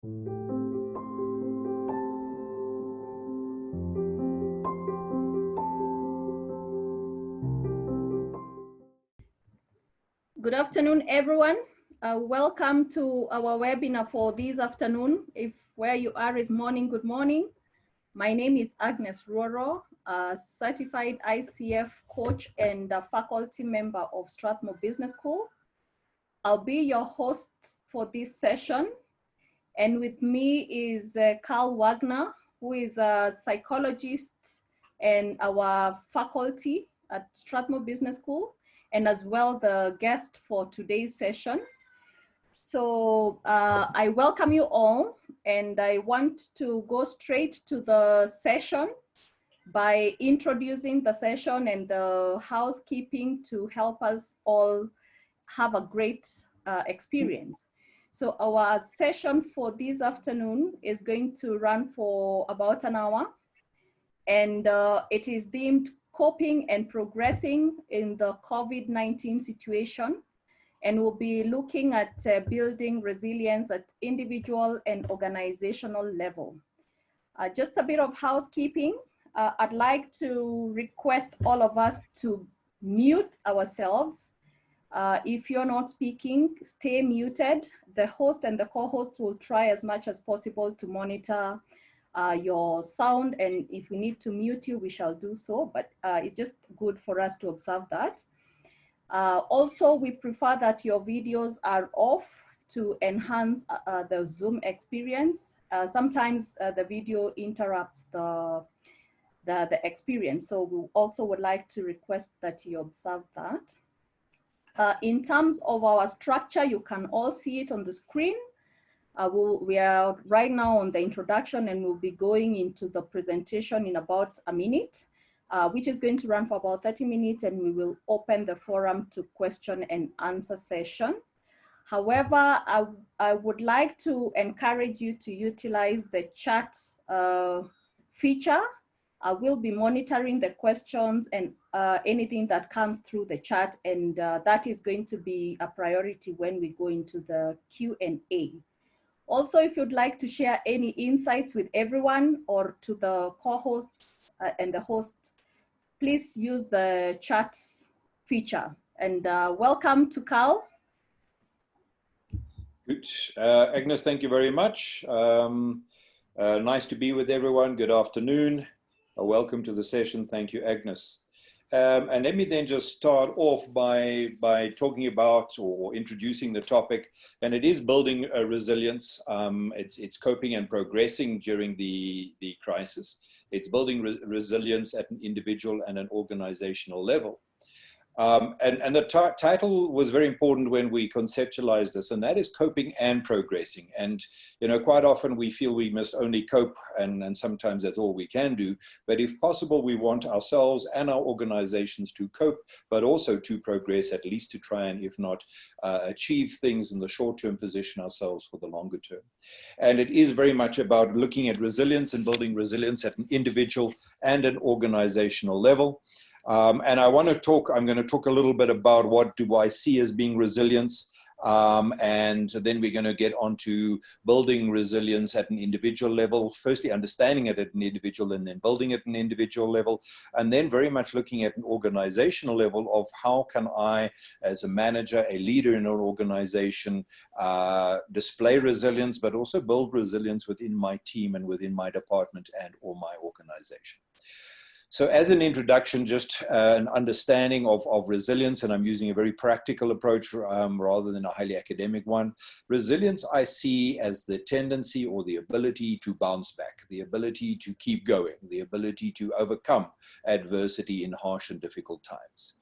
Good afternoon, everyone. Welcome to our webinar for this afternoon. If where you are is morning, good morning. My name is Agnes Roro, a certified ICF coach and a faculty member of Strathmore Business School. I'll be your host for this session. And with me is Carl Wagner, who is a psychologist and our faculty at Strathmore Business School, and as well the guest for today's session. So I welcome you all, and I want to go straight to the session by introducing the session and the housekeeping to help us all have a great experience. So our session for this afternoon is going to run for about an hour, and it is deemed coping and progressing in the COVID-19 situation. And we'll be looking at building resilience at individual and organizational level. Just a bit of housekeeping. I'd like to request all of us to mute ourselves. If you're not speaking, stay muted. The host and the co-host will try as much as possible to monitor your sound, and if we need to mute you, we shall do so, but it's just good for us to observe that. Also, we prefer that your videos are off to enhance the Zoom experience. Sometimes the video interrupts the experience, so we also would like to request that you observe that. In terms of our structure, you can all see it on the screen. We are right now on the introduction, and we'll be going into the presentation in about a minute, which is going to run for about 30 minutes, and we will open the forum to question and answer session. However, I would like to encourage you to utilize the chat feature. I will be monitoring the questions and anything that comes through the chat, and that is going to be a priority when we go into the Q&A. Also, if you'd like to share any insights with everyone or to the co-hosts and the host, please use the chat feature. And welcome to Carl. Good. Agnes, thank you very much. Nice to be with everyone. Good afternoon. Welcome to the session. Thank you, Agnes. And let me then just start off by talking about or introducing the topic, and it is building a resilience. It's coping and progressing during the crisis. It's building resilience at an individual and an organizational level. And the title was very important when we conceptualized this, and that is coping and progressing. And, you know, quite often we feel we must only cope, and sometimes that's all we can do. But if possible, we want ourselves and our organizations to cope, but also to progress, at least to try and, if not, achieve things in the short term, position ourselves for the longer term. And it is very much about looking at resilience and building resilience at an individual and an organizational level. And I'm going to talk a little bit about what do I see as being resilience, and then we're going to get on to building resilience at an individual level, firstly understanding it at an individual and then building it at an individual level, and then very much looking at an organizational level of how can I, as a manager, a leader in an organization, display resilience, but also build resilience within my team and within my department and or my organization. So as an introduction, just an understanding of resilience, and I'm using a very practical approach rather than a highly academic one. Resilience I see as the tendency or the ability to bounce back, the ability to keep going, the ability to overcome adversity in harsh and difficult times.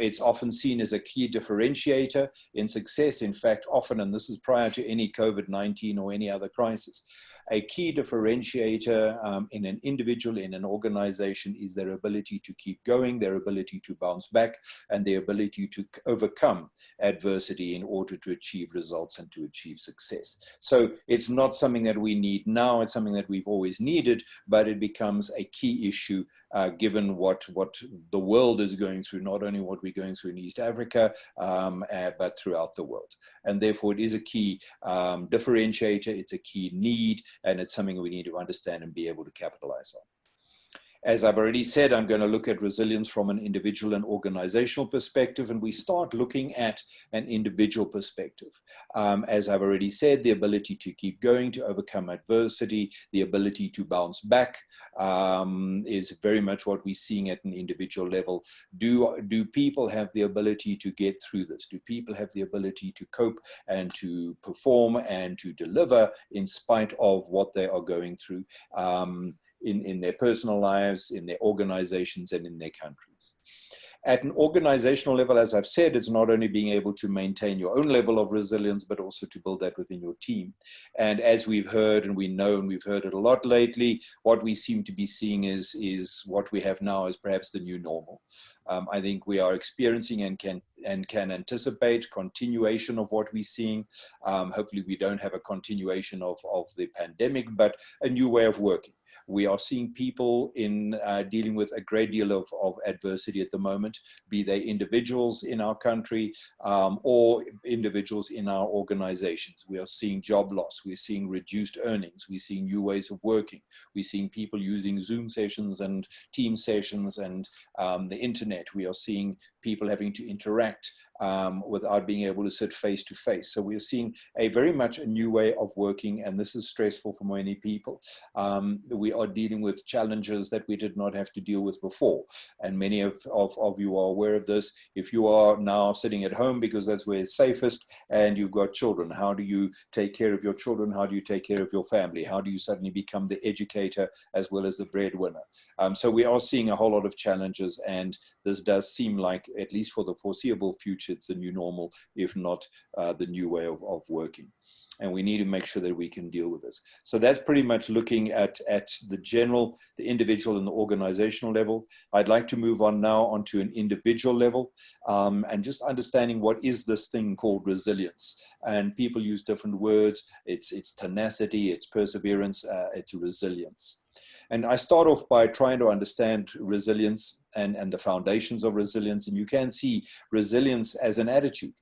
It's often seen as a key differentiator in success. In fact, often, and this is prior to any COVID-19 or any other crisis, a key differentiator in an individual, in an organization, is their ability to keep going, their ability to bounce back, and their ability to overcome adversity in order to achieve results and to achieve success. So it's not something that we need now, it's something that we've always needed, but it becomes a key issue given what the world is going through, not only what we're going through in East Africa, but throughout the world. And therefore it is a key differentiator, it's a key need, and it's something we need to understand and be able to capitalize on. As I've already said, I'm going to look at resilience from an individual and organizational perspective, and we start looking at an individual perspective. As I've already said, the ability to keep going, to overcome adversity, the ability to bounce back is very much what we're seeing at an individual level. Do people have the ability to get through this? Do people have the ability to cope and to perform and to deliver in spite of what they are going through? In their personal lives, in their organizations, and in their countries. At an organizational level, as I've said, it's not only being able to maintain your own level of resilience, but also to build that within your team. And as we've heard, and we know, and we've heard it a lot lately, what we seem to be seeing is what we have now is perhaps the new normal. I think we are experiencing and can anticipate continuation of what we're seeing. Hopefully we don't have a continuation of the pandemic, but a new way of working. We are seeing people in dealing with a great deal of adversity at the moment, be they individuals in our country or individuals in our organizations. We are seeing job loss, we're seeing reduced earnings, we're seeing new ways of working, we're seeing people using Zoom sessions and team sessions and the internet. We are seeing people having to interact without being able to sit face to face. So we're seeing a very much a new way of working, and this is stressful for many people. We are dealing with challenges that we did not have to deal with before. And many of you are aware of this. If you are now sitting at home because that's where it's safest and you've got children, how do you take care of your children? How do you take care of your family? How do you suddenly become the educator as well as the breadwinner? So we are seeing a whole lot of challenges, and this does seem like, at least for the foreseeable future, it's the new normal, if not the new way of working. And we need to make sure that we can deal with this. So that's pretty much looking at the individual and the organizational level. I'd like to move on now onto an individual level and just understanding what is this thing called resilience. And people use different words. It's tenacity, it's perseverance, it's resilience. And I start off by trying to understand resilience and the foundations of resilience. And you can see resilience as an attitude.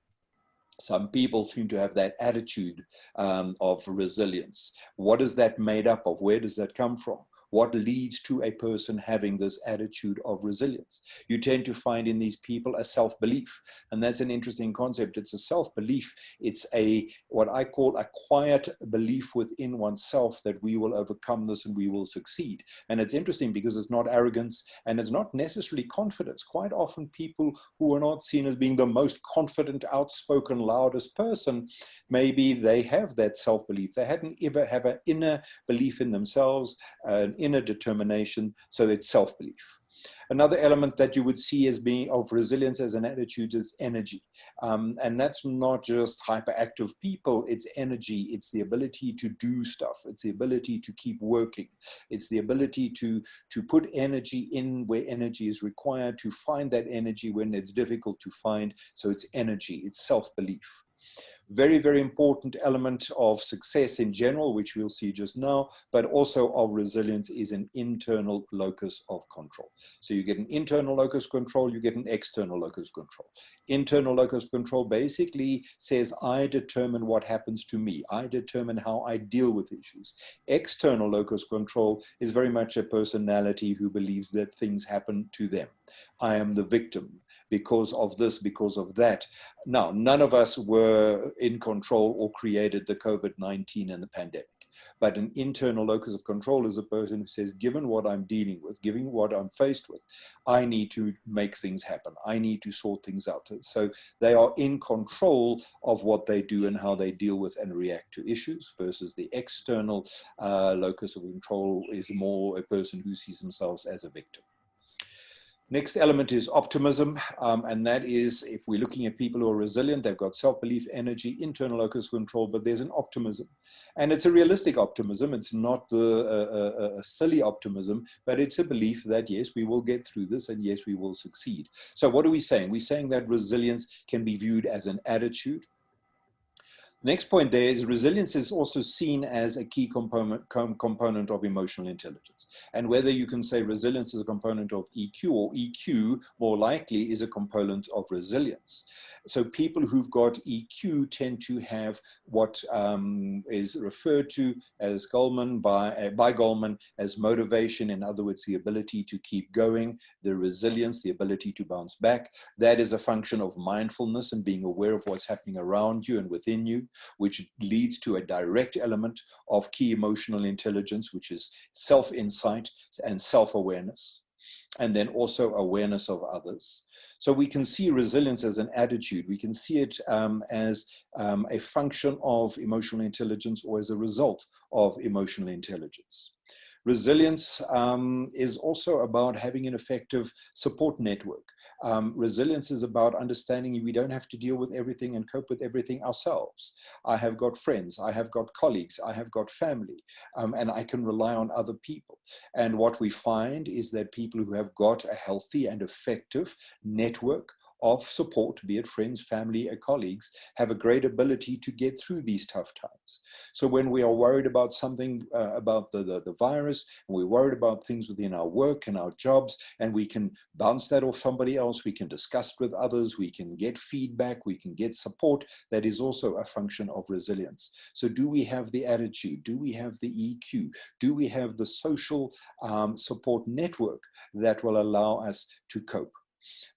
Some people seem to have that attitude of resilience. What is that made up of? Where does that come from? What leads to a person having this attitude of resilience? You tend to find in these people a self-belief. And that's an interesting concept. It's a self-belief. It's what I call a quiet belief within oneself that we will overcome this and we will succeed. And it's interesting because it's not arrogance and it's not necessarily confidence. Quite often people who are not seen as being the most confident, outspoken, loudest person, maybe they have that self-belief. They hadn't ever have an inner belief in themselves, an inner determination, so it's self-belief. Another element that you would see as being of resilience as an attitude is energy. And that's not just hyperactive people, it's energy, it's the ability to do stuff, it's the ability to keep working, it's the ability to put energy in where energy is required, to find that energy when it's difficult to find. So it's energy, it's self-belief. Very, very important element of success in general, which we'll see just now, but also of resilience, is an internal locus of control. So you get an internal locus of control, you get an external locus of control. Internal locus of control basically says, I determine what happens to me. I determine how I deal with issues. External locus of control is very much a personality who believes that things happen to them. I am the victim because of this, because of that. Now, none of us were in control or created the COVID-19 and the pandemic. But an internal locus of control is a person who says, given what I'm dealing with, given what I'm faced with, I need to make things happen. I need to sort things out. So they are in control of what they do and how they deal with and react to issues, versus the external locus of control is more a person who sees themselves as a victim. Next element is optimism, and that is, if we're looking at people who are resilient, they've got self-belief, energy, internal locus control, but there's an optimism. And it's a realistic optimism. It's not a silly optimism, but it's a belief that, yes, we will get through this, and yes, we will succeed. So what are we saying? We're saying that resilience can be viewed as an attitude. Next point there is resilience is also seen as a key component of emotional intelligence. And whether you can say resilience is a component of EQ, or EQ more likely is a component of resilience. So people who've got EQ tend to have what is referred to as by Goleman as motivation. In other words, the ability to keep going, the resilience, the ability to bounce back. That is a function of mindfulness and being aware of what's happening around you and within you, which leads to a direct element of key emotional intelligence, which is self-insight and self-awareness, and then also awareness of others. So we can see resilience as an attitude. We can see it as a function of emotional intelligence or as a result of emotional intelligence. Resilience is also about having an effective support network. Resilience is about understanding we don't have to deal with everything and cope with everything ourselves. I have got friends, I have got colleagues, I have got family, and I can rely on other people. And what we find is that people who have got a healthy and effective network of support, be it friends, family, or colleagues, have a great ability to get through these tough times. So when we are worried about something, about the virus, and we're worried about things within our work and our jobs, and we can bounce that off somebody else, we can discuss it with others, we can get feedback, we can get support, that is also a function of resilience. So do we have the attitude? Do we have the EQ? Do we have the social support network that will allow us to cope?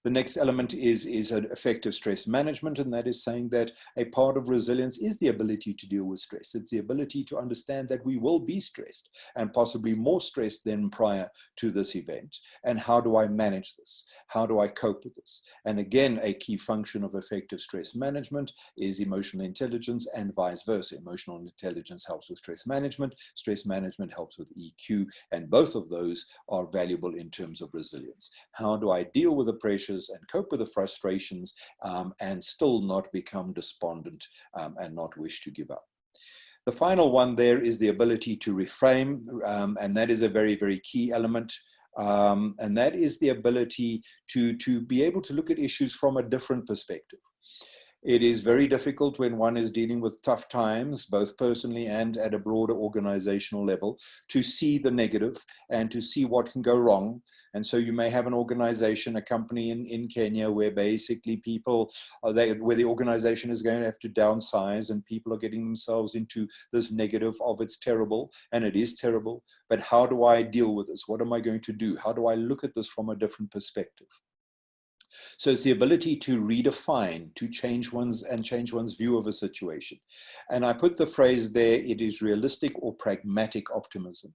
The next element is an effective stress management, and that is saying that a part of resilience is the ability to deal with stress. It's the ability to understand that we will be stressed and possibly more stressed than prior to this event. And how do I manage this? How do I cope with this? And again, a key function of effective stress management is emotional intelligence, and vice versa. Emotional intelligence helps with stress management helps with EQ, and both of those are valuable in terms of resilience. How do I deal with the pressures and cope with the frustrations and still not become despondent and not wish to give up? The final one there is the ability to reframe, and that is a very, very key element. And that is the ability to be able to look at issues from a different perspective. It is very difficult when one is dealing with tough times, both personally and at a broader organizational level, to see the negative and to see what can go wrong. And so you may have an organization, a company in Kenya, where basically people, where the organization is going to have to downsize, and people are getting themselves into this negative of it's terrible, and it is terrible. But how do I deal with this? What am I going to do? How do I look at this from a different perspective? So it's the ability to redefine, to change one's view of a situation. And I put the phrase there, it is realistic or pragmatic optimism.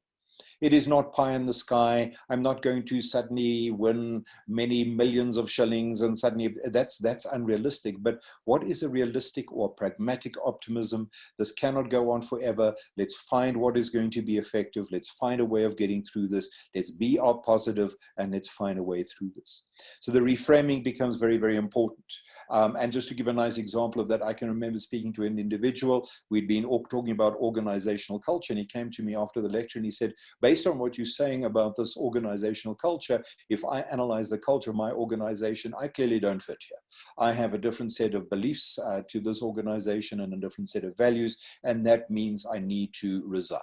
It is not pie in the sky. I'm not going to suddenly win many millions of shillings and suddenly that's unrealistic. But what is a realistic or pragmatic optimism? This cannot go on forever. Let's find what is going to be effective. Let's find a way of getting through this. Let's be positive and let's find a way through this. So the reframing becomes very, very important. And just to give a nice example of that, I can remember speaking to an individual. We'd been talking about organizational culture, and he came to me after the lecture and he said, based on what you're saying about this organizational culture, if I analyze the culture of my organization, I clearly don't fit here. I have a different set of beliefs to this organization and a different set of values, and that means I need to resign.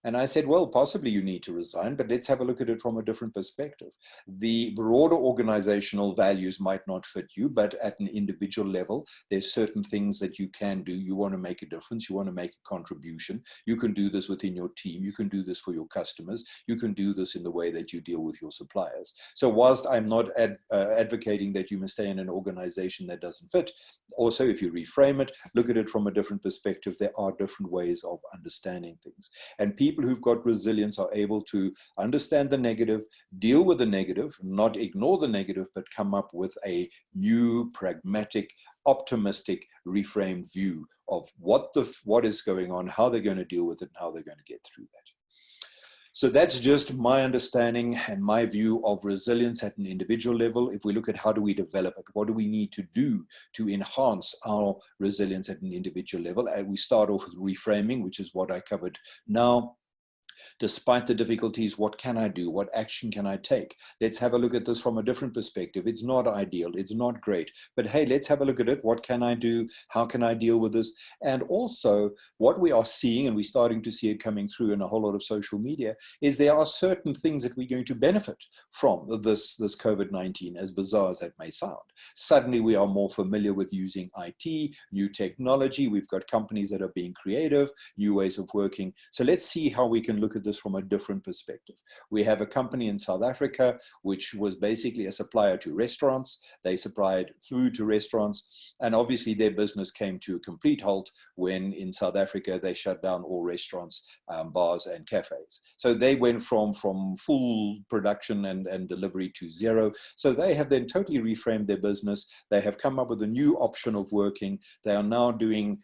And I said, well, possibly you need to resign, but let's have a look at it from a different perspective. The broader organizational values might not fit you, but at an individual level, there's certain things that you can do. You want to make a difference. You want to make a contribution. You can do this within your team. You can do this for your customers. You can do this in the way that you deal with your suppliers. So whilst I'm not advocating that you must stay in an organization that doesn't fit, also if you reframe it, look at it from a different perspective, there are different ways of understanding things. And people who've got resilience are able to understand the negative, deal with the negative, not ignore the negative, but come up with a new, pragmatic, optimistic, reframed view of what is going on, how they're going to deal with it, and how they're going to get through that. So that's just my understanding and my view of resilience at an individual level. If we look at how do we develop it, what do we need to do to enhance our resilience at an individual level? We start off with reframing, which is what I covered now. Despite the difficulties, what can I do? What action can I take? Let's have a look at this from a different perspective. It's not ideal. It's not great. But hey, let's have a look at it. What can I do? How can I deal with this? And also, what we are seeing, and we're starting to see it coming through in a whole lot of social media, is there are certain things that we're going to benefit from this COVID-19, as bizarre as that may sound. Suddenly, we are more familiar with using IT, new technology. We've got companies that are being creative, new ways of working. So let's see how we can look at this from a different perspective. We have a company in South Africa, which was basically a supplier to restaurants. They supplied food to restaurants, and obviously their business came to a complete halt when in South Africa they shut down all restaurants, bars and cafes. So they went from full production and delivery to zero. So they have then totally reframed their business. They have come up with a new option of working. They are now doing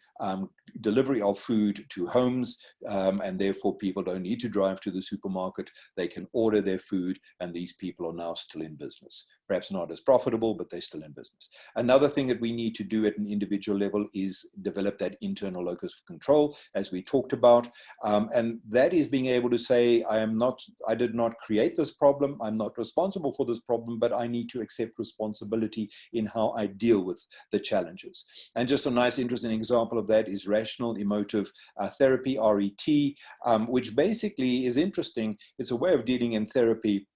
delivery of food to homes, and therefore people don't need to drive to the supermarket. They can order their food, and these people are now still in business. Perhaps not as profitable, but they're still in business. Another thing that we need to do at an individual level is develop that internal locus of control, as we talked about. And that is being able to say, I did not create this problem. I'm not responsible for this problem, but I need to accept responsibility in how I deal with the challenges. And just a nice, interesting example of that is rational emotive therapy, RET, which basically is interesting. It's a way of dealing in therapy.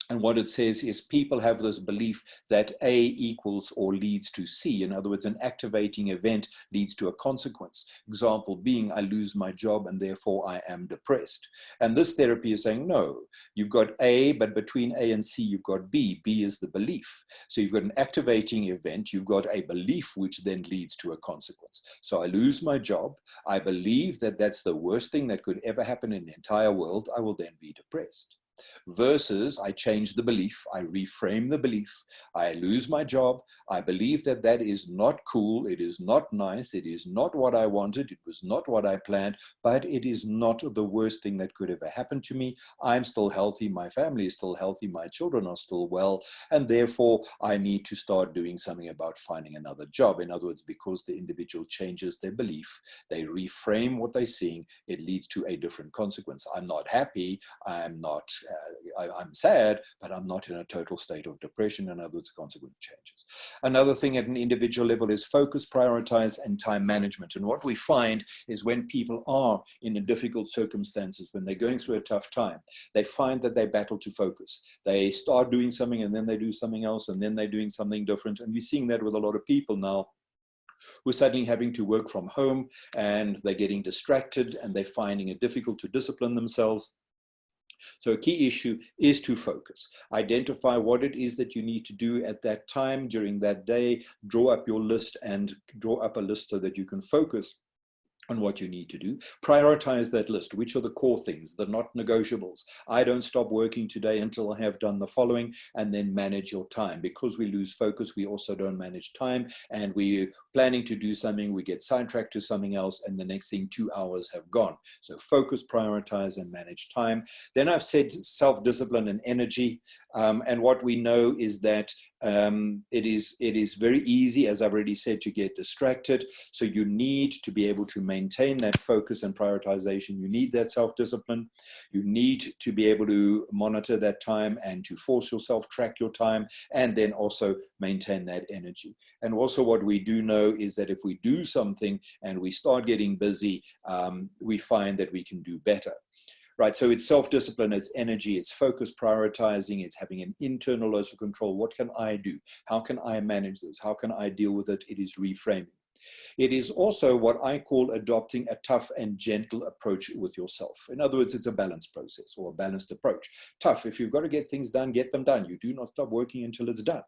And what it says is people have this belief that A equals or leads to C. In other words, an activating event leads to a consequence. Example being, I lose my job and therefore I am depressed. And this therapy is saying, no, you've got A, but between A and C, you've got B. B is the belief. So you've got an activating event, you've got a belief which then leads to a consequence. So I lose my job. I believe that that's the worst thing that could ever happen in the entire world. I will then be depressed. Versus I change the belief, I reframe the belief, I lose my job, I believe that that is not cool, it is not nice, it is not what I wanted, it was not what I planned, but it is not the worst thing that could ever happen to me. I'm still healthy, my family is still healthy, my children are still well, and therefore I need to start doing something about finding another job. In other words, because the individual changes their belief, they reframe what they're seeing, it leads to a different consequence. I'm not happy, I'm sad, but I'm not in a total state of depression. In other words, consequent changes. Another thing at an individual level is focus, prioritize, and time management. And what we find is when people are in difficult circumstances, when they're going through a tough time, they find that they battle to focus. They start doing something and then they do something else and then they're doing something different. And we're seeing that with a lot of people now who are suddenly having to work from home and they're getting distracted and they're finding it difficult to discipline themselves. So a key issue is to focus. Identify what it is that you need to do at that time during that day. Draw up your list and draw up a list so that you can focus on what you need to do. Prioritize that list. Which are the core things, the not negotiables? I don't stop working today until I have done the following, and then manage your time. Because we lose focus, we also don't manage time, and we're planning to do something, we get sidetracked to something else, and the next thing 2 hours have gone. So focus, prioritize, and manage time. Then I've said self-discipline and energy, and what we know is that it is very easy, as I've already said, to get distracted. So you need to be able to maintain that focus and prioritization. You need that self-discipline. You need to be able to monitor that time and to force yourself, track your time, and then also maintain that energy. And also what we do know is that if we do something and we start getting busy, we find that we can do better. Right, so it's self-discipline, it's energy, it's focus, prioritizing, it's having an internal locus of control. What can I do? How can I manage this? How can I deal with it? It is reframing. It is also what I call adopting a tough and gentle approach with yourself. In other words, it's a balanced process or a balanced approach. Tough, if you've got to get things done, get them done. You do not stop working until it's done.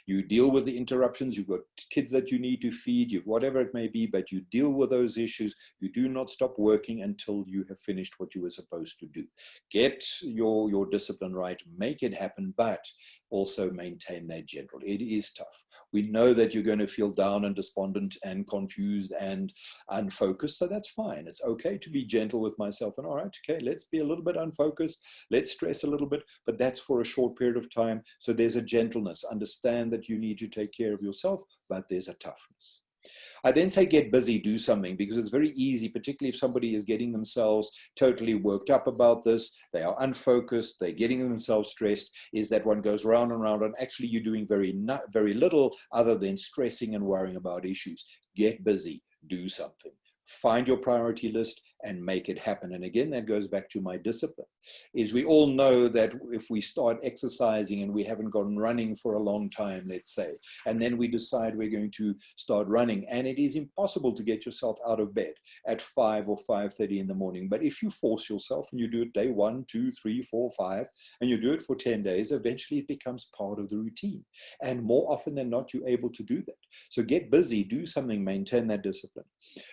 You deal with the interruptions, you've got kids that you need to feed, you've whatever it may be, but you deal with those issues. You do not stop working until you have finished what you were supposed to do. Get your discipline right, make it happen, but also maintain that general. It is tough. We know that you're going to feel down and despondent and confused and unfocused, so that's fine. It's okay to be gentle with myself and, all right, okay, let's be a little bit unfocused, let's stress a little bit, but that's for a short period of time. So there's a gentleness. Understand that you need to take care of yourself, but there's a toughness. I then say get busy, do something, because it's very easy, particularly if somebody is getting themselves totally worked up about this, they are unfocused, they're getting themselves stressed, is that one goes round and round, and actually you're doing very little other than stressing and worrying about issues. Get busy, do something. Find your priority list and make it happen. And again, that goes back to my discipline, is we all know that if we start exercising and we haven't gone running for a long time, let's say, and then we decide we're going to start running, and it is impossible to get yourself out of bed at 5 or 5:30 in the morning. But if you force yourself and you do it day 1, 2, 3, 4, 5, and you do it for 10 days, eventually it becomes part of the routine. And more often than not, you're able to do that. So get busy, do something, maintain that discipline.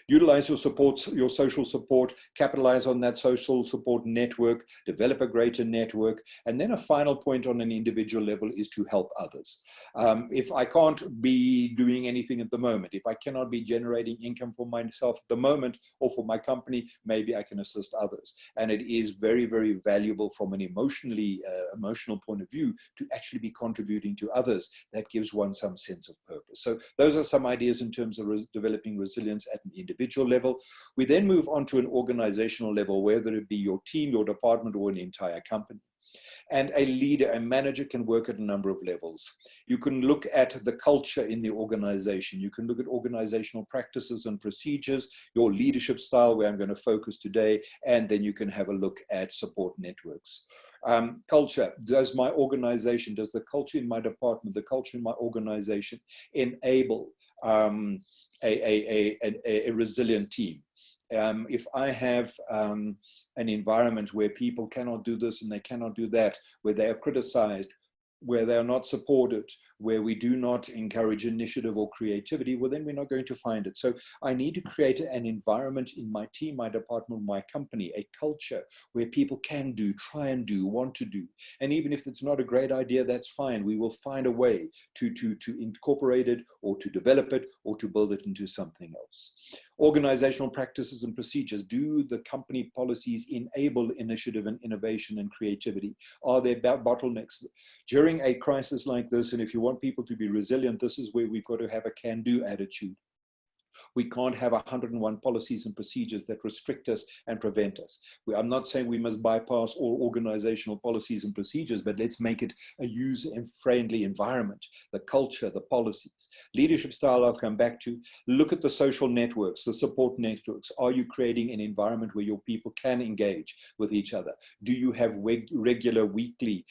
Utilize your support, your social support, capitalize on that social support network, develop a greater network. And then a final point on an individual level is to help others. If I can't be doing anything at the moment, if I cannot be generating income for myself at the moment or for my company, maybe I can assist others. And it is very, very valuable from an emotional point of view to actually be contributing to others. That gives one some sense of purpose. So those are some ideas in terms of developing resilience at an individual level. We then move on to an organizational level, whether it be your team, your department, or an entire company. And a leader, a manager can work at a number of levels. You can look at the culture in the organization. You can look at organizational practices and procedures, your leadership style, where I'm going to focus today, and then you can have a look at support networks. Culture, does my organization, does the culture in my department, the culture in my organization enable a resilient team? If I have an environment where people cannot do this and they cannot do that, where they are criticized, where they are not supported, where we do not encourage initiative or creativity, well, then we're not going to find it. So I need to create an environment in my team, my department, my company, a culture where people can do, try and do, want to do. And even if it's not a great idea, that's fine. We will find a way to incorporate it or to develop it or to build it into something else. Organizational practices and procedures. Do the company policies enable initiative and innovation and creativity? Are there bottlenecks? During a crisis like this, and if you want people to be resilient, this is where we've got to have a can-do attitude. We can't have 101 policies and procedures that restrict us and prevent us. I'm not saying we must bypass all organizational policies and procedures, but let's make it a user-friendly environment, the culture, the policies. Leadership style, I'll come back to. Look at the social networks, the support networks. Are you creating an environment where your people can engage with each other? Do you have regular weekly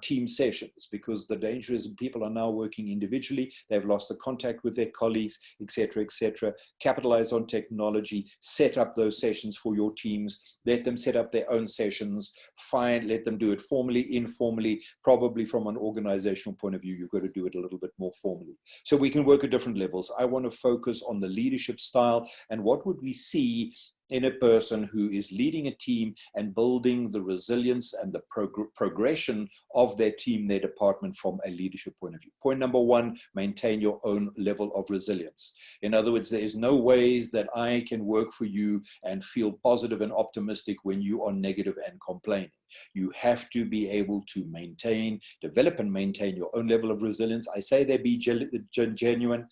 team sessions? Because the danger is people are now working individually. They've lost the contact with their colleagues, etc., etc. Capitalize on technology, set up those sessions for your teams, let them set up their own sessions, let them do it formally, informally, probably from an organizational point of view, you've got to do it a little bit more formally. So we can work at different levels. I want to focus on the leadership style and what would we see in a person who is leading a team and building the resilience and the progression of their team, their department from a leadership point of view. Point number one, maintain your own level of resilience. In other words, there is no ways that I can work for you and feel positive and optimistic when you are negative and complaining. You have to be able to develop and maintain your own level of resilience. I say they be genuine,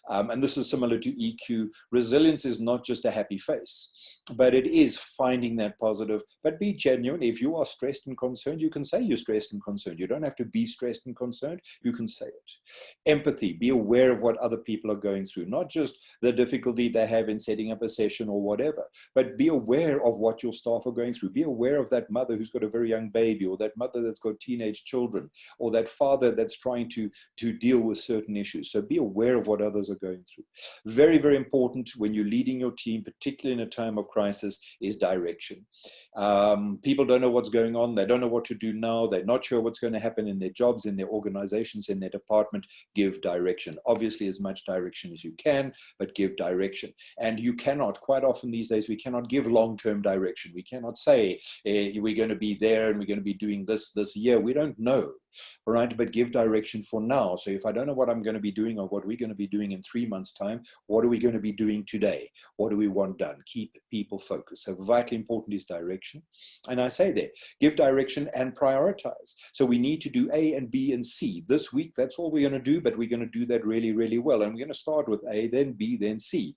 and this is similar to EQ. Resilience is not just a happy face, but it is finding that positive, but be genuine. If you are stressed and concerned, you can say you're stressed and concerned. You don't have to be stressed and concerned. You can say it. Empathy, be aware of what other people are going through, not just the difficulty they have in setting up a session or whatever, but be aware of what your staff are going through. Be aware of that mother who's got a very young baby, or that mother that's got teenage children, or that father that's trying to deal with certain issues. So be aware of what others are going through. Very, very important when you're leading your team, particularly in a time time of crisis is direction. People don't know what's going on. They don't know what to do now. They're not sure what's going to happen in their jobs, in their organizations, in their department. Give direction. Obviously, as much direction as you can, but give direction. And you cannot, quite often these days, we cannot give long-term direction. We cannot say, we're going to be there and we're going to be doing this year. We don't know. All right, but give direction for now. So if I don't know what I'm going to be doing or what we're going to be doing in 3 months' time, what are we going to be doing today? What do we want done? Keep people focused. So vitally important is direction. And I say there, give direction and prioritize. So we need to do A and B and C. This week, that's all we're going to do, but we're going to do that really, really well. And we're going to start with A, then B, then C.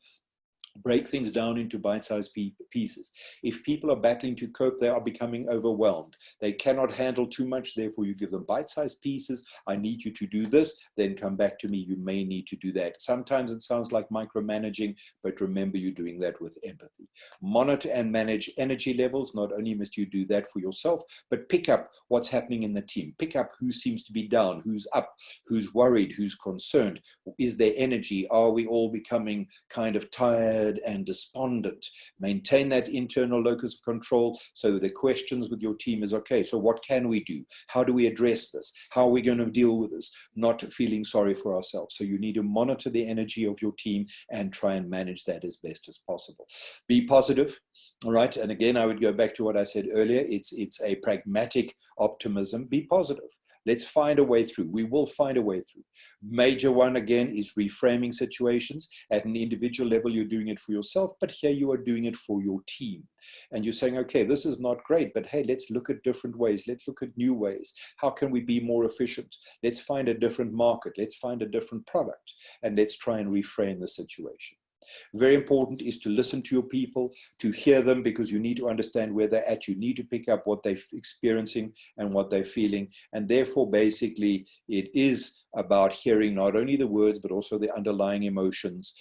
Break things down into bite-sized pieces. If people are battling to cope, they are becoming overwhelmed. They cannot handle too much, therefore you give them bite-sized pieces. I need you to do this, then come back to me. You may need to do that. Sometimes it sounds like micromanaging, but remember you're doing that with empathy. Monitor and manage energy levels. Not only must you do that for yourself, but pick up what's happening in the team. Pick up who seems to be down, who's up, who's worried, who's concerned. Is there energy? Are we all becoming kind of tired and despondent? Maintain that internal locus of control. So the questions with your team is, okay, so what can we do? How do we address this? How are we going to deal with this? Not feeling sorry for ourselves. So you need to monitor the energy of your team and try and manage that as best as possible. Be positive, all right? And again, I would go back to what I said earlier. It's a pragmatic optimism. Be positive. Let's find a way through. We will find a way through. Major one, again, is reframing situations. At an individual level, you're doing it for yourself, but here you are doing it for your team. And you're saying, okay, this is not great, but hey, let's look at different ways. Let's look at new ways. How can we be more efficient? Let's find a different market. Let's find a different product, and let's try and reframe the situation. Very important is to listen to your people, to hear them, because you need to understand where they're at. You need to pick up what they're experiencing and what they're feeling. And therefore, basically, it is about hearing not only the words, but also the underlying emotions.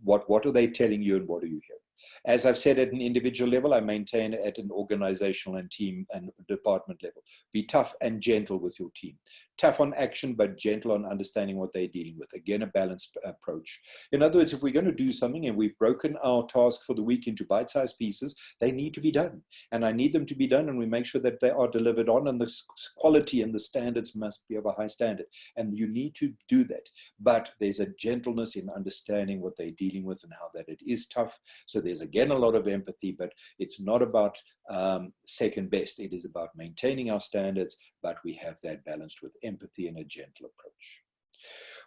What are they telling you and what are you hearing? As I've said, at an individual level, I maintain at an organizational and team and department level. Be tough and gentle with your team. Tough on action, but gentle on understanding what they're dealing with. Again, a balanced approach. In other words, if we're going to do something and we've broken our task for the week into bite-sized pieces, they need to be done. And I need them to be done, and we make sure that they are delivered on, and the quality and the standards must be of a high standard. And you need to do that. But there's a gentleness in understanding what they're dealing with and how that it is tough. So there's again a lot of empathy, but it's not about second best. It is about maintaining our standards, but we have that balanced with empathy and a gentle approach.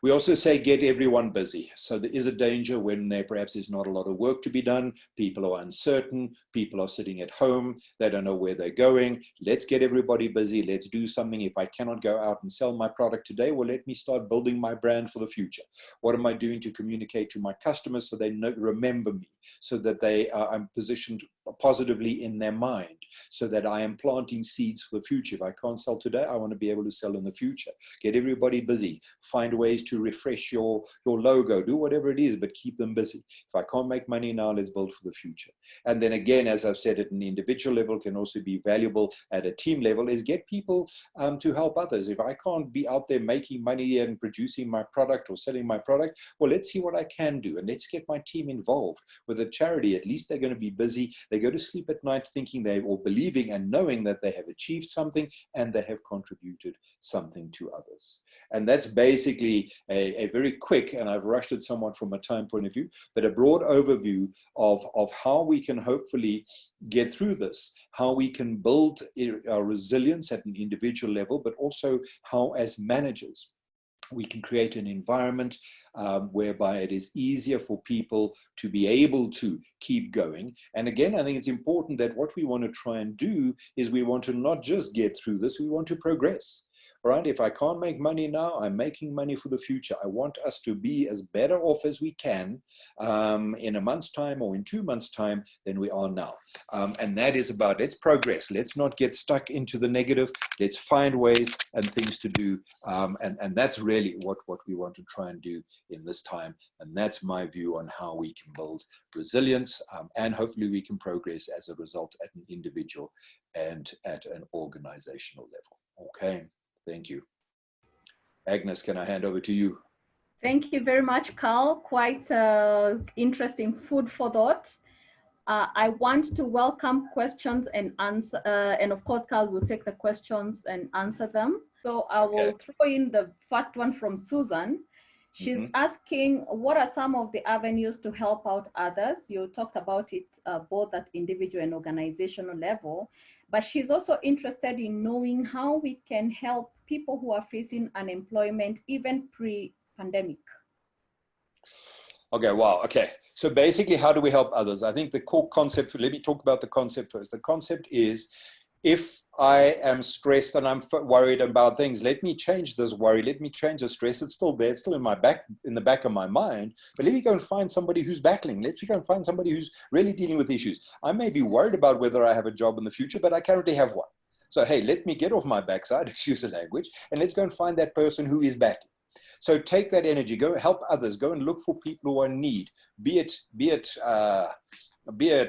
We also say get everyone busy. So there is a danger when there perhaps is not a lot of work to be done. People are uncertain. People are sitting at home. They don't know where they're going. Let's get everybody busy. Let's do something. If I cannot go out and sell my product today, well, let me start building my brand for the future. What am I doing to communicate to my customers so they remember me, so that I'm positioned positively in their mind, so that I am planting seeds for the future. If I can't sell today, I want to be able to sell in the future. Get everybody busy. Find ways to refresh your logo. Do whatever it is, but keep them busy. If I can't make money now, let's build for the future. And then again, as I've said, at an individual level, can also be valuable at a team level, is get people to help others. If I can't be out there making money and producing my product or selling my product, well, let's see what I can do. And let's get my team involved. With a charity, at least they're going to be busy. They go to sleep at night thinking or believing and knowing that they have achieved something and they have contributed something to others. And that's basically a very quick, and I've rushed it somewhat from a time point of view, but a broad overview of how we can hopefully get through this, how we can build our resilience at an individual level, but also how as managers we can create an environment whereby it is easier for people to be able to keep going. And again, I think it's important that what we want to try and do is we want to not just get through this, we want to progress. Right? If I can't make money now, I'm making money for the future. I want us to be as better off as we can in a month's time or in 2 months' time than we are now. And that is about, let's progress. Let's not get stuck into the negative. Let's find ways and things to do. And that's really what we want to try and do in this time. And that's my view on how we can build resilience, and hopefully we can progress as a result at an individual and at an organizational level. Okay. Thank you. Agnes, can I hand over to you? Thank you very much, Carl. Quite interesting food for thought. I want to welcome questions and answer, and of course, Carl will take the questions and answer them. So I will throw in the first one from Susan. She's asking, what are some of the avenues to help out others? You talked about it both at individual and organizational level, but she's also interested in knowing how we can help people who are facing unemployment even pre-pandemic. Okay, wow, okay. So basically, how do we help others? I think the core concept, let me talk about the concept first. The concept is, if I am stressed and I'm worried about things, let me change this worry, let me change the stress. It's still there, it's still in the back of my mind, but let me go and find somebody who's battling. Let me go and find somebody who's really dealing with issues. I may be worried about whether I have a job in the future, but I currently have one. So, hey, let me get off my backside, excuse the language, and let's go and find that person who is battling. So take that energy, go help others, go and look for people who are in need, be it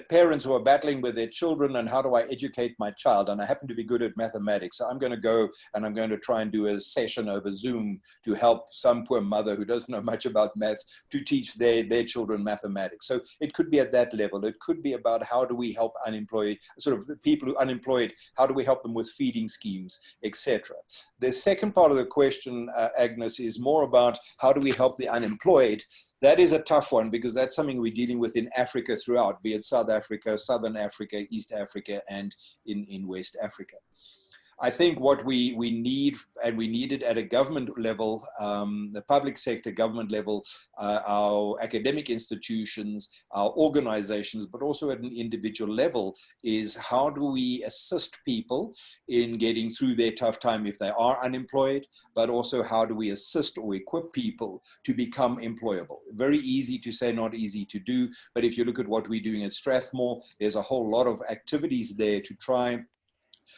parents who are battling with their children and how do I educate my child. And I happen to be good at mathematics. So I'm going to go and I'm going to try and do a session over Zoom to help some poor mother who doesn't know much about maths to teach their children mathematics. So it could be at that level. It could be about how do we help unemployed, sort of people who are unemployed, how do we help them with feeding schemes, etc. The second part of the question, Agnes, is more about how do we help the unemployed. That is a tough one because that's something we're dealing with in Africa throughout, be it South Africa, Southern Africa, East Africa, and in West Africa. I think what we need, and we need it at a government level, the public sector government level, our academic institutions, our organizations, but also at an individual level, is how do we assist people in getting through their tough time if they are unemployed, but also how do we assist or equip people to become employable. Very easy to say, not easy to do, but if you look at what we're doing at Strathmore, there's a whole lot of activities there to try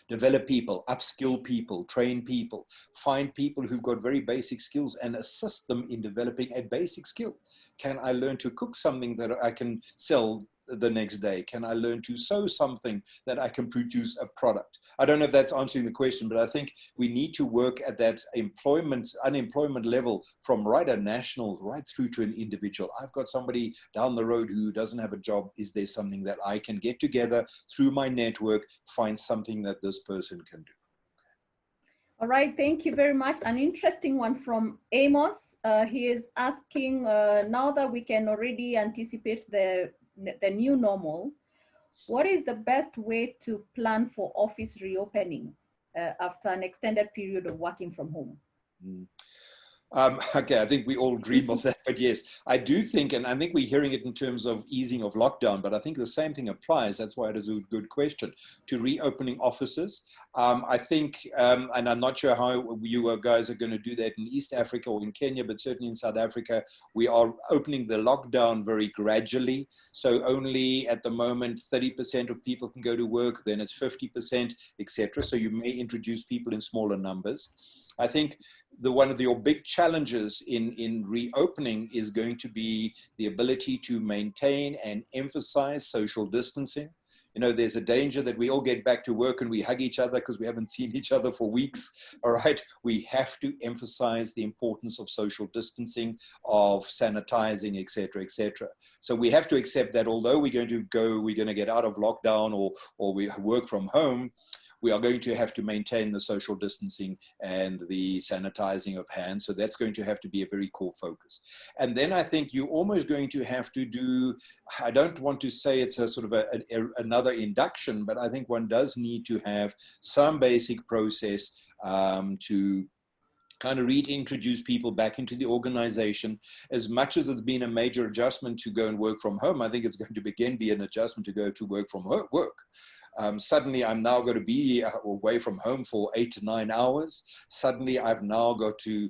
develop people, upskill people, train people, find people who've got very basic skills and assist them in developing a basic skill. Can I learn to cook something that I can sell the next day? Can I learn to sew something that I can produce a product? I don't know if that's answering the question, but I think we need to work at that unemployment level from right at national right through to an individual. I've got somebody down the road who doesn't have a job. Is there something that I can get together through my network, find something that this person can do? All right, thank you very much. An interesting one from Amos. He is asking, now that we can already anticipate the new normal, what is the best way to plan for office reopening after an extended period of working from home? Okay, I think we all dream of that, but yes, I do think, and I think we're hearing it in terms of easing of lockdown, but I think the same thing applies. That's why it is a good question to reopening offices. I think, and I'm not sure how you guys are going to do that in East Africa or in Kenya, but certainly in South Africa, we are opening the lockdown very gradually. So only at the moment, 30% of people can go to work, then it's 50%, etc. So you may introduce people in smaller numbers. I think one of your big challenges in reopening is going to be the ability to maintain and emphasize social distancing. You know, there's a danger that we all get back to work and we hug each other because we haven't seen each other for weeks. All right. We have to emphasize the importance of social distancing, of sanitizing, et cetera, et cetera. So we have to accept that although we're going to get out of lockdown or we work from home, we are going to have to maintain the social distancing and the sanitizing of hands. So that's going to have to be a very core focus. And then I think you're almost going to have to do, I don't want to say it's a sort of another induction, but I think one does need to have some basic process to kind of reintroduce people back into the organization. As much as it's been a major adjustment to go and work from home, I think it's going to again be an adjustment to go to work from work. Suddenly I'm now going to be away from home for 8 to 9 hours. Suddenly I've now got to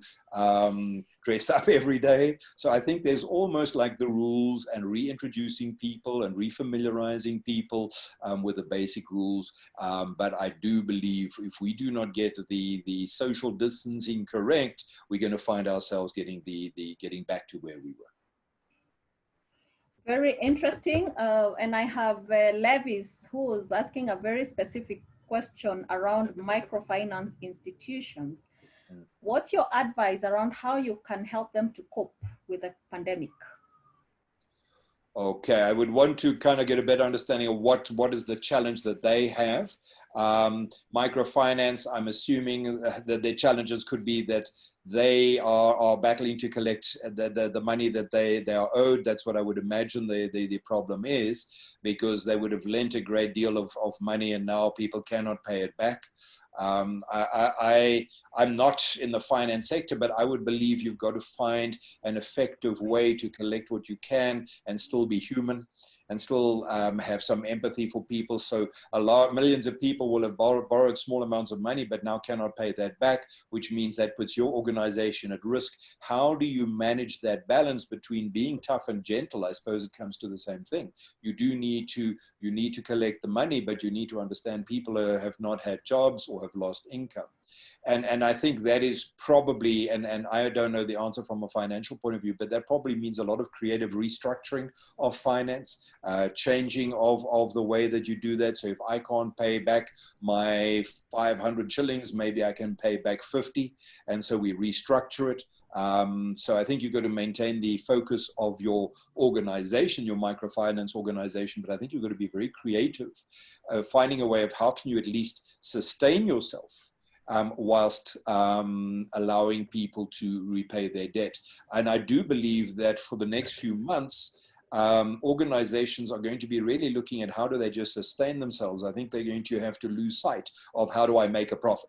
dress up every day. So I think there's almost like the rules and reintroducing people and refamiliarizing people with the basic rules. But I do believe if we do not get the social distancing correct, we're going to find ourselves getting back to where we were. Very interesting. And I have Levis, who is asking a very specific question around microfinance institutions. What's your advice around how you can help them to cope with the pandemic? Okay, I would want to kind of get a better understanding of what is the challenge that they have. Microfinance, I'm assuming that their challenges could be that they are battling to collect the money that they are owed. That's what I would imagine the problem is, because they would have lent a great deal of money and now people cannot pay it back. I'm not in the finance sector, but I would believe you've got to find an effective way to collect what you can and still be human and still have some empathy for people. So millions of people will have borrowed small amounts of money, but now cannot pay that back, which means that puts your organization at risk. How do you manage that balance between being tough and gentle? I suppose it comes to the same thing. You need to collect the money, but you need to understand people have not had jobs or have lost income. And I think that is probably, and I don't know the answer from a financial point of view, but that probably means a lot of creative restructuring of finance, changing of the way that you do that. So if I can't pay back my 500 shillings, maybe I can pay back 50. And so we restructure it. So I think you've got to maintain the focus of your organization, your microfinance organization, but I think you've got to be very creative, finding a way of how can you at least sustain yourself whilst allowing people to repay their debt. And I do believe that for the next few months, organizations are going to be really looking at how do they just sustain themselves. I think they're going to have to lose sight of how do I make a profit.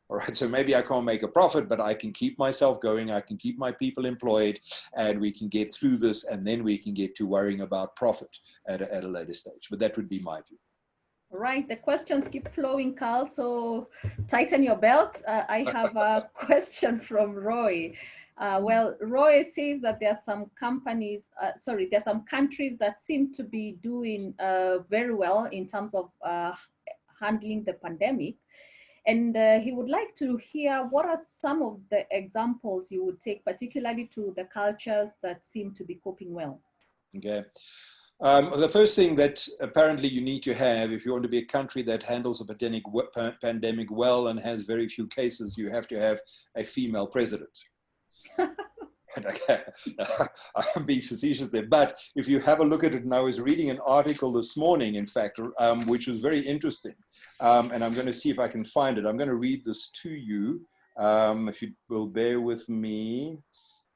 All right, so maybe I can't make a profit, but I can keep myself going, I can keep my people employed, and we can get through this, and then we can get to worrying about profit at a later stage. But that would be my view. Right, the questions keep flowing, Carl, so tighten your belt. I have a question from Roy. Well, Roy says that there are some companies, there are some countries that seem to be doing very well in terms of handling the pandemic. And he would like to hear what are some of the examples you would take, particularly to the cultures that seem to be coping well. Okay. The first thing that apparently you need to have, if you want to be a country that handles a pandemic well and has very few cases, you have to have a female president. I'm being facetious there, but if you have a look at it, and I was reading an article this morning, in fact, which was very interesting, and I'm going to see if I can find it. I'm going to read this to you, if you will bear with me.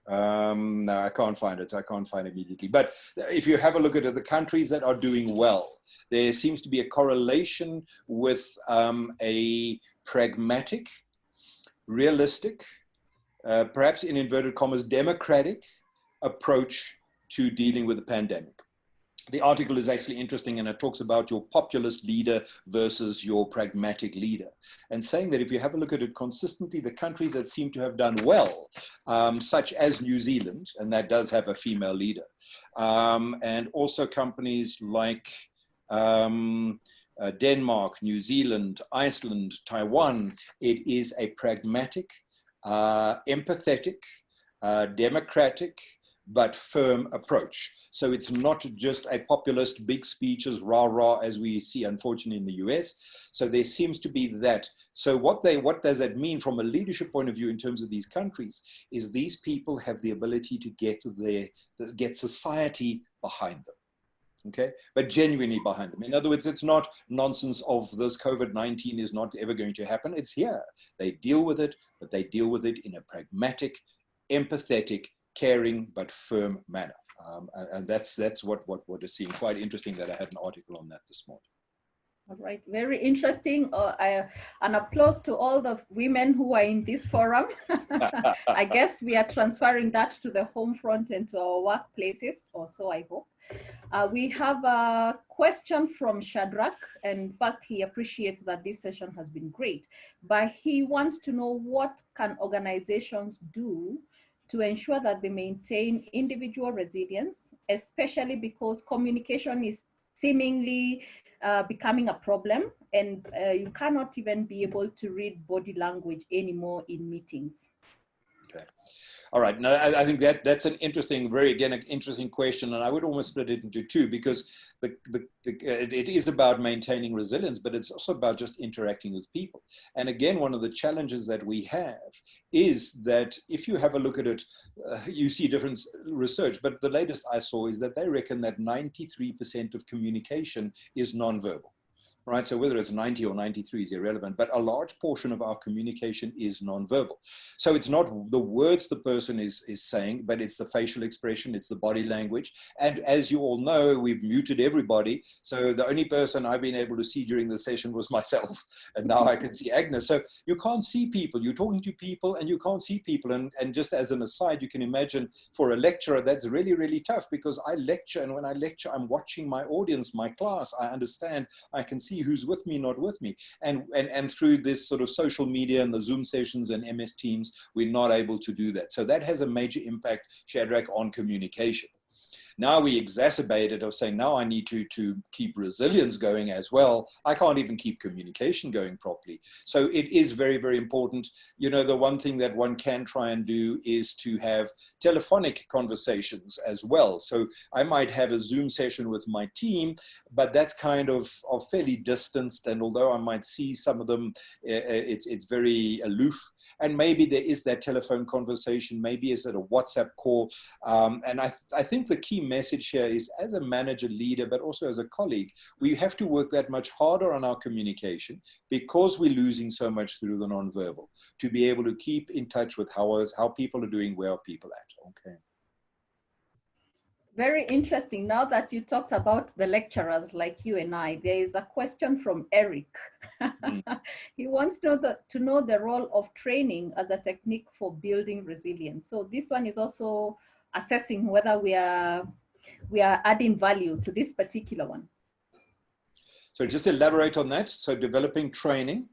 No, I can't find it. I can't find it immediately. But if you have a look at it, the countries that are doing well, there seems to be a correlation with a pragmatic, realistic, perhaps in inverted commas, democratic approach to dealing with the pandemic. The article is actually interesting, and it talks about your populist leader versus your pragmatic leader, and saying that if you have a look at it consistently, the countries that seem to have done well, such as New Zealand, and that does have a female leader, and also companies like Denmark, New Zealand, Iceland, Taiwan, it is a pragmatic, empathetic, democratic, but firm approach. So it's not just a populist, big speeches, rah-rah, as we see, unfortunately, in the US. So there seems to be that. So what does that mean from a leadership point of view in terms of these countries is these people have the ability to get society behind them. Okay, but genuinely behind them. In other words, it's not nonsense of this COVID-19 is not ever going to happen. It's here. They deal with it, but they deal with it in a pragmatic, empathetic, caring but firm manner, and that's what is seen. Quite interesting that I had an article on that this morning. All right, very interesting. An applause to all the women who are in this forum. I guess we are transferring that to the home front and to our workplaces, or so I hope. We have a question from Shadrach, and first he appreciates that this session has been great, but he wants to know what can organizations do to ensure that they maintain individual resilience, especially because communication is seemingly becoming a problem, and you cannot even be able to read body language anymore in meetings. Okay. All right. Now, I think that's an interesting, an interesting question, and I would almost split it into two, because it is about maintaining resilience, but it's also about just interacting with people. And again, one of the challenges that we have is that if you have a look at it, you see different research, but the latest I saw is that they reckon that 93% of communication is nonverbal. Right, so whether it's 90 or 93 is irrelevant, but a large portion of our communication is nonverbal. So it's not the words the person is saying, but it's the facial expression, it's the body language. And as you all know, we've muted everybody. So the only person I've been able to see during the session was myself. And now I can see Agnes. So you can't see people. You're talking to people and you can't see people. And just as an aside, you can imagine for a lecturer, that's really, really tough, because I lecture. And when I lecture, I'm watching my audience, my class. I understand, I can see who's with me, not with me. And through this sort of social media and the Zoom sessions and MS Teams, we're not able to do that. So that has a major impact, Shadrach, on communication. Now we exacerbate it of saying, now I need to keep resilience going as well. I can't even keep communication going properly. So it is very, very important. You know, the one thing that one can try and do is to have telephonic conversations as well. So I might have a Zoom session with my team, but that's kind of fairly distanced. And although I might see some of them, it's very aloof. And maybe there is that telephone conversation, maybe is it a WhatsApp call. And I think the key message here is, as a manager, leader, but also as a colleague, we have to work that much harder on our communication, because we're losing so much through the nonverbal, to be able to keep in touch with how people are doing, where are people at. Okay. Very interesting. Now that you talked about the lecturers like you and I, there is a question from Eric. He wants to know the role of training as a technique for building resilience. So this one is also assessing whether we are adding value to this particular one. So just elaborate on that. So developing training.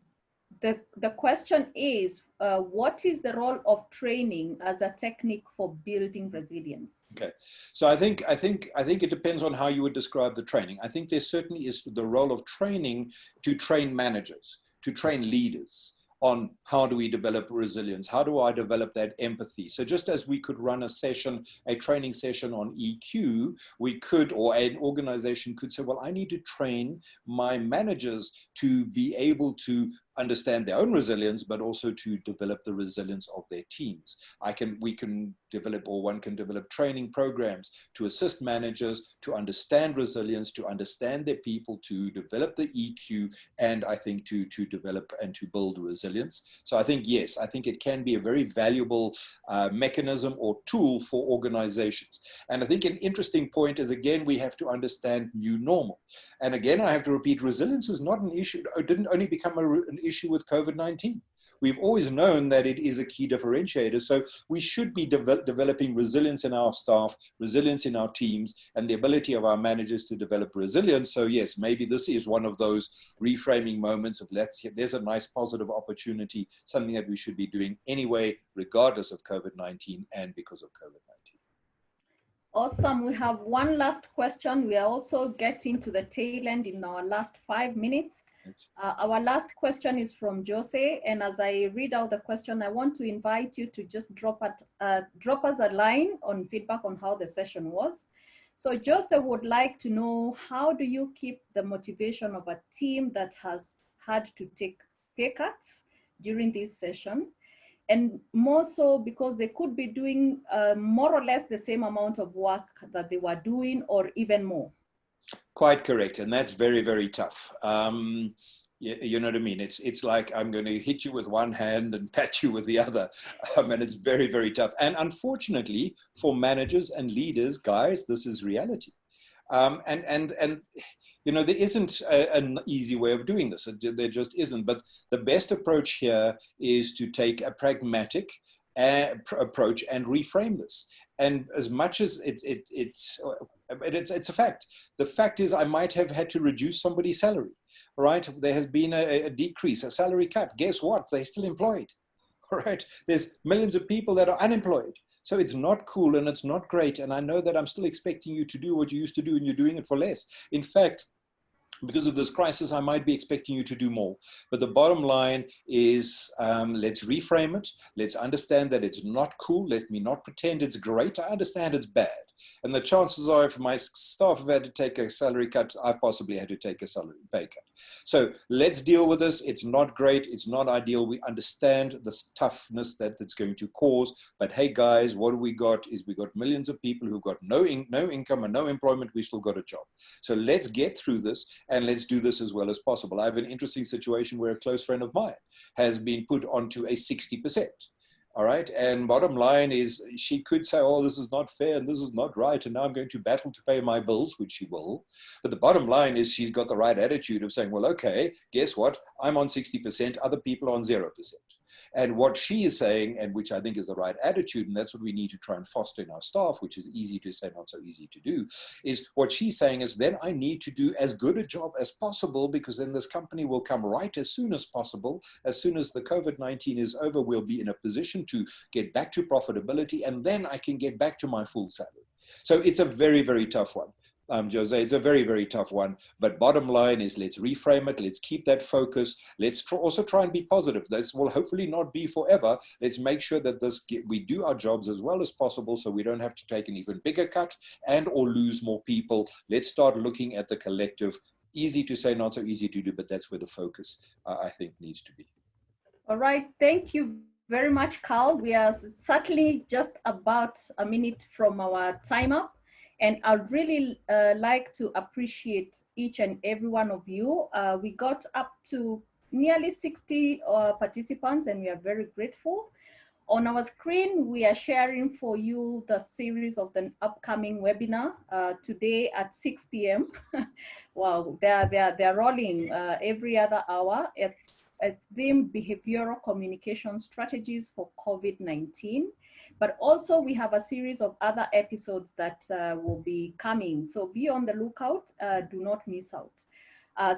The question is, what is the role of training as a technique for building resilience? Okay, so I think it depends on how you would describe the training. I think there certainly is the role of training to train managers, to train leaders on how do we develop resilience? How do I develop that empathy? So just as we could run a training session on EQ, we could, or an organization could say, well, I need to train my managers to be able to understand their own resilience, but also to develop the resilience of their teams. One can develop training programs to assist managers to understand resilience, to understand their people, to develop the EQ, and I think to develop and to build resilience. So I think, yes, I think it can be a very valuable mechanism or tool for organizations. And I think an interesting point is, again, we have to understand new normal. And again, I have to repeat, resilience is not an issue, it didn't only become an issue with COVID-19. We've always known that it is a key differentiator. So we should be developing resilience in our staff, resilience in our teams, and the ability of our managers to develop resilience. So yes, maybe this is one of those reframing moments of there's a nice positive opportunity, something that we should be doing anyway, regardless of COVID-19 and because of COVID-19. Awesome. We have one last question. We are also getting to the tail end in our last 5 minutes. Our last question is from Jose, and as I read out the question, I want to invite you to just drop us a line on feedback on how the session was. So Jose would like to know, how do you keep the motivation of a team that has had to take pay cuts during this session? And more so because they could be doing more or less the same amount of work that they were doing, or even more. Quite correct. And that's very, very tough. You know what I mean? It's like I'm going to hit you with one hand and pat you with the other. And it's very, very tough. And unfortunately, for managers and leaders, guys, this is reality. And you know, there isn't an easy way of doing this. There just isn't. But the best approach here is to take a pragmatic approach and reframe this. And as much as it's a fact. The fact is, I might have had to reduce somebody's salary, right? There has been a decrease, a salary cut. Guess what? They're still employed, right? There's millions of people that are unemployed. So it's not cool and it's not great. And I know that I'm still expecting you to do what you used to do and you're doing it for less. In fact, because of this crisis, I might be expecting you to do more. But the bottom line is, let's reframe it. Let's understand that it's not cool. Let me not pretend it's great. I understand it's bad. And the chances are, if my staff have had to take a salary cut, I've possibly had to take a salary pay cut. So let's deal with this. It's not great. It's not ideal. We understand the toughness that it's going to cause. But hey, guys, what we got is we got millions of people who've got no income and no employment. We've still got a job. So let's get through this. And let's do this as well as possible. I have an interesting situation where a close friend of mine has been put onto a 60%. All right. And bottom line is, she could say, oh, this is not fair and this is not right. And now I'm going to battle to pay my bills, which she will. But the bottom line is, she's got the right attitude of saying, well, okay, guess what? I'm on 60%, other people are on 0%. And what she is saying, and which I think is the right attitude, and that's what we need to try and foster in our staff, which is easy to say, not so easy to do, is what she's saying is, then I need to do as good a job as possible, because then this company will come right as soon as possible. As soon as the COVID-19 is over, we'll be in a position to get back to profitability, and then I can get back to my full salary. So it's a very, very tough one. Jose, it's a very, very tough one. But bottom line is, let's reframe it. Let's keep that focus. Let's also try and be positive. This will hopefully not be forever. Let's make sure that we do our jobs as well as possible, so we don't have to take an even bigger cut and or lose more people. Let's start looking at the collective. Easy to say, not so easy to do, but that's where the focus, I think, needs to be. All right. Thank you very much, Carl. We are certainly just about a minute from our time up. And I'd really like to appreciate each and every one of you. We got up to nearly 60 participants, and we are very grateful. On our screen, we are sharing for you the series of the upcoming webinar today at 6 p.m. Wow, they're rolling every other hour. It's themed Behavioral Communication Strategies for COVID-19. But also we have a series of other episodes that will be coming. So be on the lookout, do not miss out.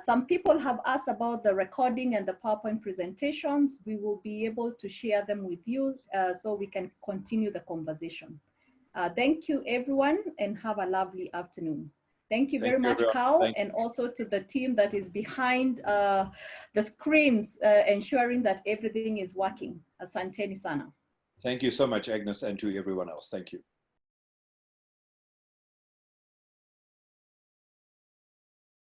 Some people have asked about the recording and the PowerPoint presentations. We will be able to share them with you so we can continue the conversation. Thank you everyone, and have a lovely afternoon. Thank you very much, Carl, and also to the team that is behind the screens, ensuring that everything is working. Asanteni sana. Thank you so much, Agnes, and to everyone else. Thank you.